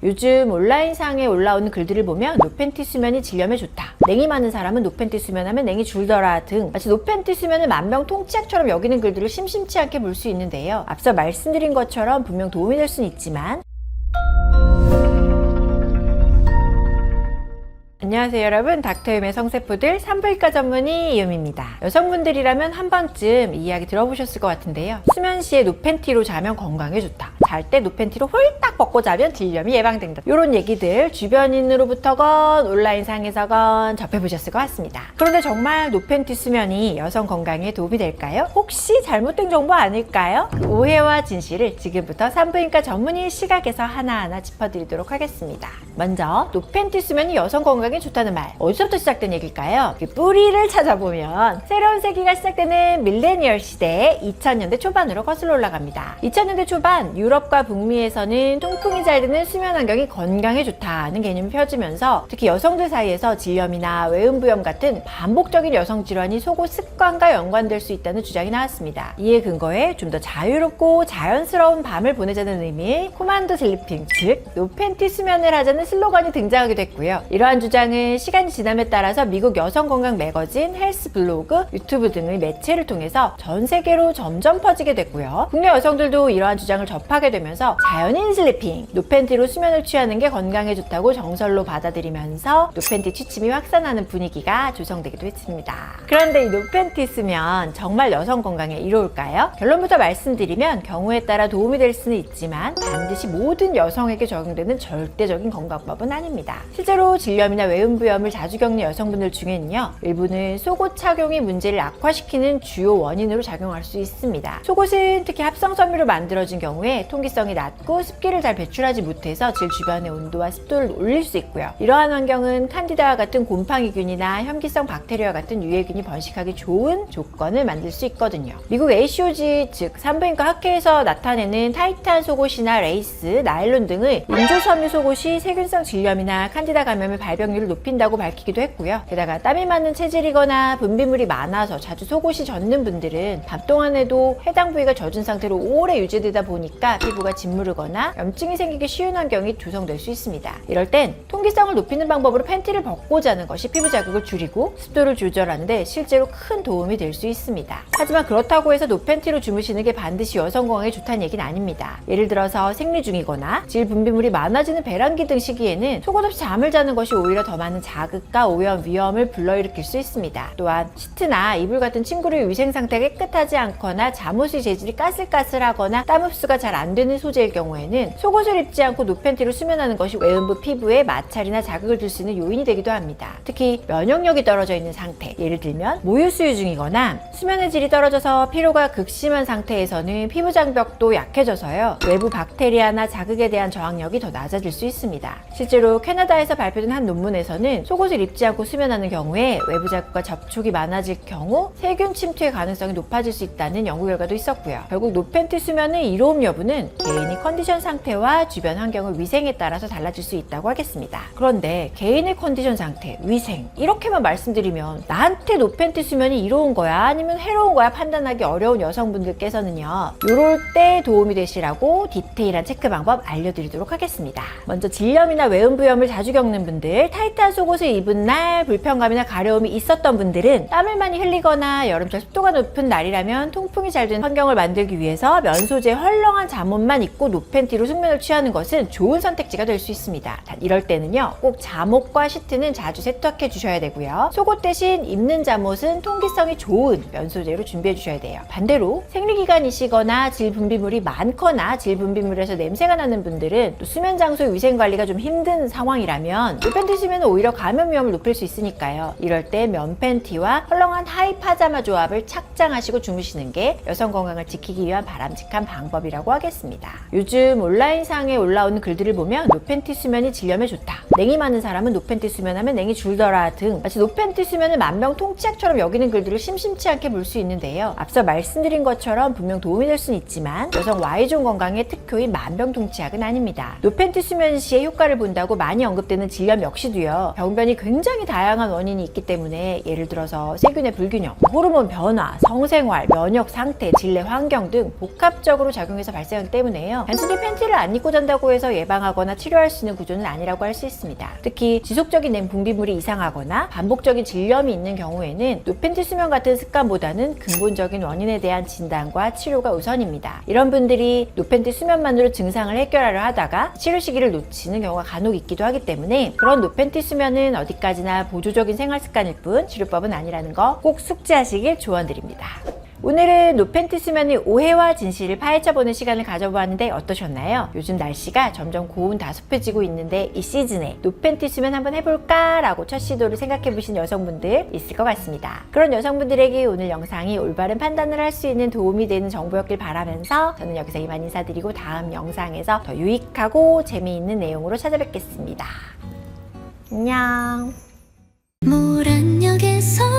요즘 온라인상에 올라오는 글들을 보면 노팬티 수면이 질염에 좋다, 냉이 많은 사람은 노팬티 수면하면 냉이 줄더라 등 마치 노팬티 수면을 만병통치약처럼 여기는 글들을 심심치 않게 볼 수 있는데요. 앞서 말씀드린 것처럼 분명 도움이 될 수는 있지만 안녕하세요 여러분, 닥터유의 성세포들 산부인과 전문의 이유미입니다. 여성분들이라면 한 번쯤 이 이야기 들어보셨을 것 같은데요. 수면 시에 노팬티로 자면 건강에 좋다, 잘 때 노팬티로 홀딱 벗고 자면 질염이 예방된다, 이런 얘기들 주변인으로부터건 온라인상에서건 접해보셨을 것 같습니다. 그런데 정말 노팬티 수면이 여성 건강에 도움이 될까요? 혹시 잘못된 정보 아닐까요? 그 오해와 진실을 지금부터 산부인과 전문의 시각에서 하나하나 짚어드리도록 하겠습니다. 먼저 노팬티 수면이 여성 건강에 좋다는 말, 어디서부터 시작된 얘기일까요? 그 뿌리를 찾아보면 새로운 세기가 시작되는 밀레니얼 시대의 2000년대 초반으로 거슬러 올라갑니다. 2000년대 초반 유럽과 북미에서는 통풍이 잘 되는 수면 환경이 건강에 좋다는 개념이 펴지면서 특히 여성들 사이에서 질염이나 외음부염 같은 반복적인 여성 질환이 속옷 습관과 연관될 수 있다는 주장이 나왔습니다. 이에 근거해 좀 더 자유롭고 자연스러운 밤을 보내자는 의미의 코만도 슬리핑, 즉 노팬티 수면을 하자는 슬로건이 등장하기도 했고요. 이러한 주장은 시간이 지남에 따라서 미국 여성 건강 매거진, 헬스 블로그, 유튜브 등의 매체를 통해서 전 세계로 점점 퍼지게 됐고요. 국내 여성들도 이러한 주장을 접하게 되면서 자연인 슬리핑, 노팬티로 수면을 취하는 게 건강에 좋다고 정설로 받아들이면서 노팬티 취침이 확산하는 분위기가 조성되기도 했습니다. 그런데 이 노팬티 수면 정말 여성 건강에 이로울까요? 결론부터 말씀드리면 경우에 따라 도움이 될 수는 있지만 반드시 모든 여성에게 적용되는 절대적인 건강법은 아닙니다. 실제로 질염이나 외음부염을 자주 겪는 여성분들 중에는요, 일부는 속옷 착용이 문제를 악화시키는 주요 원인으로 작용할 수 있습니다. 속옷은 특히 합성 섬유로 만들어진 경우에 통기성이 낮고 습기를 잘 배출하지 못해서 질 주변의 온도와 습도를 올릴 수 있고요. 이러한 환경은 칸디다와 같은 곰팡이균이나 혐기성 박테리아와 같은 유해균이 번식하기 좋은 조건을 만들 수 있거든요. 미국 ACOG, 즉 산부인과 학회에서 나타내는 타이트한 속옷이나 레이스, 나일론 등의 인조섬유 속옷이 세균성 질염이나 칸디다 감염의 발병률을 높인다고 밝히기도 했고요. 게다가 땀이 많은 체질이거나 분비물이 많아서 자주 속옷이 젖는 분들은 밤 동안에도 해당 부위가 젖은 상태로 오래 유지되다 보니까 피부가 짓무르거나 염증이 생기기 쉬운 환경이 조성될 수 있습니다. 이럴 땐 통기성을 높이는 방법으로 팬티를 벗고 자는 것이 피부 자극을 줄이고 습도를 조절하는데 실제로 큰 도움이 될 수 있습니다. 하지만 그렇다고 해서 노팬티로 주무시는 게 반드시 여성 건강에 좋다는 얘기는 아닙니다. 예를 들어서 생리 중이거나 질 분비물이 많아지는 배란기 등 시기에는 속옷 없이 잠을 자는 것이 오히려 더 많은 자극과 오염, 위험을 불러일으킬 수 있습니다. 또한 시트나 이불 같은 침구의 위생 상태가 깨끗하지 않거나 잠옷의 재질이 까슬까슬하거나 땀 흡수가 잘 안 되는 소재일 경우에는 속옷을 입지 않고 노팬티로 수면하는 것이 외음부 피부에 마찰이나 자극을 줄 수 있는 요인이 되기도 합니다. 특히 면역력이 떨어져 있는 상태, 예를 들면 모유수유 중이거나 수면의 질이 떨어져서 피로가 극심한 상태에서는 피부 장벽도 약해져서요, 외부 박테리아나 자극에 대한 저항력이 더 낮아질 수 있습니다. 실제로 캐나다에서 발표된 한 논문에서는 속옷을 입지 않고 수면하는 경우에 외부 자극과 접촉이 많아질 경우 세균 침투의 가능성이 높아질 수 있다는 연구 결과도 있었고요. 결국 노팬티 수면의 이로움 여부는 개인의 컨디션 상태와 주변 환경의 위생에 따라서 달라질 수 있다고 하겠습니다. 그런데 개인의 컨디션 상태, 위생 이렇게만 말씀드리면 나한테 노팬티 수면이 이로운 거야 아니면 해로운 거야 판단하기 어려운 여성분들께서는요, 이럴 때 도움이 되시라고 디테일한 체크 방법 알려드리도록 하겠습니다. 먼저 질염이나 외음부염을 자주 겪는 분들, 타이트한 속옷을 입은 날 불편감이나 가려움이 있었던 분들은 땀을 많이 흘리거나 여름철 습도가 높은 날이라면 통풍이 잘 되는 환경을 만들기 위해서 면 소재 헐렁한 잠옷만 입고 노팬티로 숙면을 취하는 것은 좋은 선택지가 될 수 있습니다. 단 이럴 때는요, 꼭 잠옷과 시트는 자주 세탁해 주셔야 되고요. 속옷 대신 입는 잠옷은 통기성이 좋은 면 소재로 준비해 주셔야 돼요. 반대로 생리기간이시거나 질 분비물이 많거나 질 분비물에서 냄새가 나는 분들은 또 수면 장소의 위생 관리가 좀 힘든 상황이라면 노팬티 수면은 오히려 감염 위험을 높일 수 있으니까요. 이럴 때 면 팬티와 헐렁한 하이 파자마 조합을 착장하시고 주무시는 게 여성 건강을 지키기 위한 바람직한 방법이라고 하겠습니다. 요즘 온라인상에 올라오는 글들을 보면 노팬티 수면이 질염에 좋다, 냉이 많은 사람은 노팬티 수면하면 냉이 줄더라 등 마치 노팬티 수면을 만병통치약처럼 여기는 글들을 심심치 않게 볼 수 있는데요. 앞서 말씀드린 것처럼 분명 도움이 될 수는 있지만 여성 Y존 건강의 특효인 만병통치약은 아닙니다. 노팬티 수면 시에 효과를 본다고 많이 언급되는 질염 역시도요, 있고요. 병변이 굉장히 다양한 원인이 있기 때문에 예를 들어서 세균의 불균형, 호르몬 변화, 성생활, 면역 상태, 질내 환경 등 복합적으로 작용해서 발생하기 때문에요. 단순히 팬티를 안 입고 잔다고 해서 예방하거나 치료할 수 있는 구조는 아니라고 할 수 있습니다. 특히 지속적인 냉 분비물이 이상하거나 반복적인 질염이 있는 경우에는 노팬티 수면 같은 습관보다는 근본적인 원인에 대한 진단과 치료가 우선입니다. 이런 분들이 노팬티 수면만으로 증상을 해결하려 하다가 치료 시기를 놓치는 경우가 간혹 있기도 하기 때문에 그런 노팬티 수면은 어디까지나 보조적인 생활 습관일 뿐 치료법은 아니라는 거 꼭 숙지하시길 조언드립니다. 오늘은 노팬티 수면의 오해와 진실을 파헤쳐보는 시간을 가져보았는데 어떠셨나요? 요즘 날씨가 점점 고온 다습해지고 있는데 이 시즌에 노팬티 수면 한번 해볼까? 라고 첫 시도를 생각해보신 여성분들 있을 것 같습니다. 그런 여성분들에게 오늘 영상이 올바른 판단을 할 수 있는 도움이 되는 정보였길 바라면서 저는 여기서 이만 인사드리고 다음 영상에서 더 유익하고 재미있는 내용으로 찾아뵙겠습니다. 안녕. 모란역에서